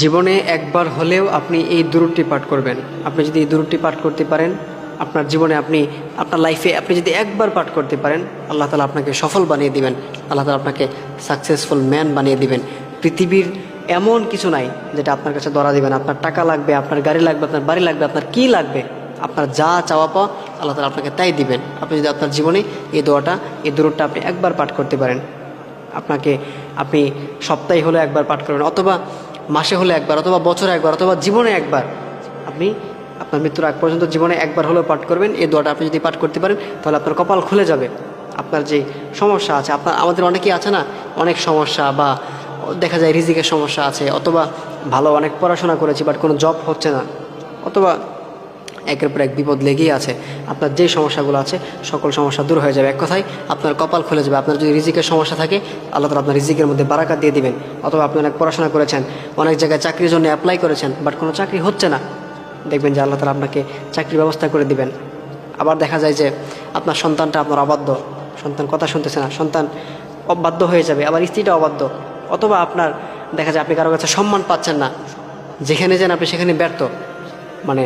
জীবনে একবার হলেও আপনি এই দুরূহটি পাঠ করবেন। আপনি যদি এই দুরূহটি পাঠ করতে পারেন, আপনার জীবনে আপনার লাইফে আপনি যদি একবার পাঠ করতে পারেন, আল্লাহ তাআলা আপনাকে সফল বানিয়ে দিবেন। আল্লাহ তাআলা আপনাকে সাকসেসফুল ম্যান বানিয়ে দিবেন। পৃথিবীর এমন কিছু নাই যেটা আপনার কাছে ধরা দিবেন। আপনার টাকা লাগবে, আপনার গাড়ি লাগবে, আপনার বাড়ি লাগবে, আপনার কি লাগবে, আপনার যা চাওয়া পাওয়া আল্লাহ তাআলা আপনাকে তাই দিবেন। আপনি যদি আপনার জীবনে এই দোয়াটা, এই দুরূহটা আপনি একবার পাঠ করতে পারেন, আপনি সপ্তাহে হলে একবার পাঠ করবেন, অথবা মাসে হলে একবার, অথবা বছরে একবার, অথবা জীবনে একবার, আপনি আপনার মৃত্যুর আগ পর্যন্ত জীবনে একবার হলেও পাঠ করবেন। এই দোয়াটা আপনি যদি পাঠ করতে পারেন, তাহলে আপনার কপাল খুলে যাবে। আপনার যে সমস্যা আছে, আমাদের অনেকেই আছে না, অনেক সমস্যা, বা দেখা যায় রিজিকের সমস্যা আছে, অথবা ভালো অনেক পড়াশোনা করেছি বাট কোনো জব হচ্ছে না, অথবা একের পর এক বিপদ লেগেই আছে। আপনার যে সমস্যাগুলো আছে সকল সমস্যা দূর হয়ে যাবে। এক কথায় আপনার কপাল খুলে যাবে। আপনার যদি রিজিকের সমস্যা থাকে, আল্লাহ তাআলা আপনার রিজিকের মধ্যে বারাকাত দিয়ে দিবেন। অথবা আপনি অনেক পড়াশোনা করেছেন, অনেক জায়গায় চাকরির জন্য অ্যাপ্লাই করেছেন, বাট কোনো চাকরি হচ্ছে না, দেখবেন যে আল্লাহ তাআলা আপনাকে চাকরির ব্যবস্থা করে দিবেন। আবার দেখা যায় যে আপনার সন্তানটা আপনার অবাধ্য, সন্তান কথা শুনতেছে না, সন্তান অবাধ্য হয়ে যাবে, আবার স্ত্রীটা অবাধ্য, অথবা আপনার দেখা যায় আপনি কারো কাছে সম্মান পাচ্ছেন না, যেখানে যান আপনি সেখানে ব্যর্থ, মানে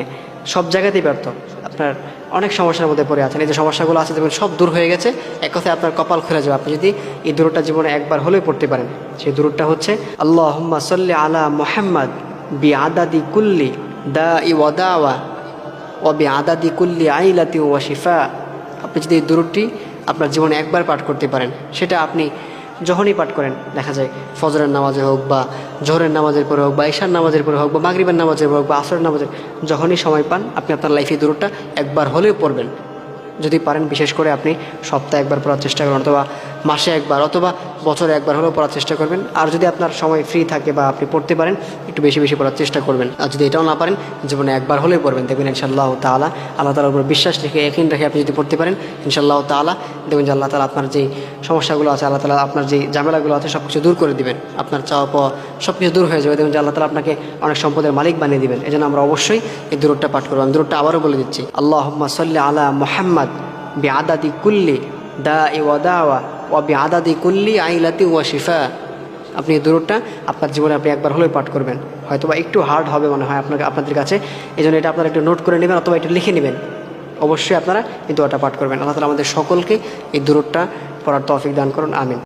সব জায়গাতেই ব্যর্থ, আপনার অনেক সমস্যার মধ্যে পড়ে আছেন। এই যে সমস্যাগুলো আছে দেখবেন সব দূর হয়ে গেছে। এক কথায় আপনার কপাল খুলে যাবে আপনি যদি এই দুরূহটা জীবনে একবার হলেও পড়তে পারেন। সেই দুরূহটা হচ্ছে আল্লাহুম্মা সাল্লি আলা মুহাম্মাদ বিআদাদি কুল্লি দাই ওয়া দাওয়া ওয়া বিআদাদি কুল্লি আইলাতি ওয়া শিফা। আপনি যদি এই দুরূহটি আপনার জীবনে একবার পাঠ করতে পারেন, সেটা আপনি যখনই পাঠ করেন, দেখা যায় ফজরের নামাজে হোক, বা জোহরের নামাজের পরে হোক, বা ঈশার নামাজের পরে হোক, বা মাগরিবের নামাজের পরে হোক, বা আসরের নামাজের, যখনই সময় পান আপনি আপনার লাইফে দুরূহটা একবার হলেও পড়বেন। যদি পারেন বিশেষ করে আপনি সপ্তাহে একবার পড়ার চেষ্টা করবেন, অথবা মাসে একবার, অথবা বছরে একবার হলেও পড়ার চেষ্টা করবেন। আর যদি আপনার সময় ফ্রি থাকে বা আপনি পড়তে পারেন, একটু বেশি বেশি পড়ার চেষ্টা করবেন। আর যদি এটাও না পারেন, জীবনে একবার হলেও পড়বেন, দেখবেন ইনশাআল্লাহ তাআলা আল্লাহ তাআলার উপর বিশ্বাস রেখে, ইয়াকিন রেখে আপনি যদি পড়তে পারেন, ইনশাআল্লাহ তাআলা দেখবেন যে আল্লাহ তাআলা আপনার যে সমস্যাগুলো আছে, আল্লাহ তাআলা আপনার যে ঝামেলাগুলো আছে সব কিছু দূর করে দিবেন। আপনার চাওয়া পাওয়া সব কিছু দূর হয়ে যাবে, দেখবেন যে আল্লাহ তাআলা আপনাকে অনেক সম্পদের মালিক বানিয়ে দিবেন। এই জন্য আমরা অবশ্যই এই দুরূহটা পাঠ করব। আমি দুরূহটা আবারও বলে দিচ্ছি, আল্লাহুম্মা সাল্লি আলা মুহাম্মাদ বিআদাদি কুল্লি দাই ওয়া দাওয়া ওয়া বিআদাদি কুল্লি আইলাতি ওয়া শিফা। আপনি এই দুরূহটা আপনার জীবনে আপনি একবার হলেও পাঠ করবেন। হয়তোবা একটু হার্ড হবে মনে হয় আপনাদের কাছে, এই জন্য এটা আপনারা একটু নোট করে নেবেন, অথবা একটু লিখে নেবেন। অবশ্যই আপনারা এই দোয়াটা পাঠ করবেন। আল্লাহ তাআলা আমাদের সকলকে এই দুরূহটা পড়ার তৌফিক দান করুন, আমিন।